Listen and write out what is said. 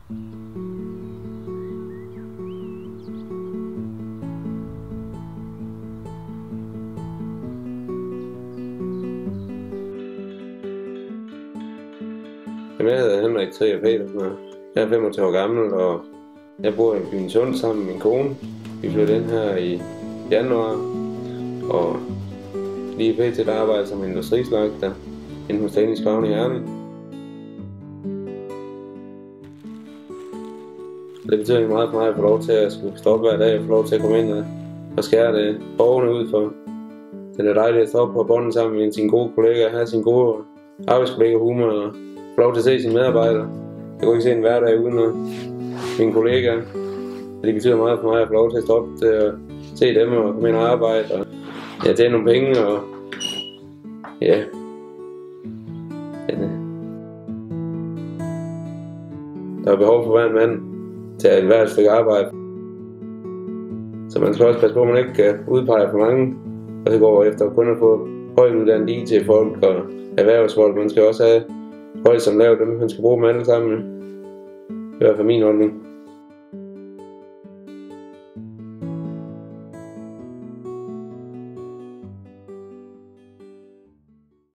Jeg hedder Henrik Trier Petersen, og jeg er 25 år gammel, og jeg bor i byen Sund sammen med min kone. Vi flyttede ind her i januar, og lige pt. Der arbejder som industrislagter inden hos Danish Crown i Herning. Det betyder meget for mig at få lov til at skulle stoppe hver dag og få lov til at komme ind og skære det borgerne ud for. Det er dejligt at stå op på bånden sammen med sine gode kollegaer, have sine gode arbejdskollegaer humor og få lov til at se sine medarbejdere. Jeg kunne ikke se en hverdag uden mine kollegaer. Det betyder meget for mig at få lov til at stoppe til at se dem og komme ind og arbejde og tjene nogle penge og ja. Der er behov for hver en mand til at hvert stykke arbejde. Så man skal også passe på, at man ikke kan udpege for mange, og så går efter kun at få højtuddannede IT-folk og erhvervsfolk. Man skal også have højt som lavt, dem man skal bruge dem alle sammen. Det er i hvert fald min holdning.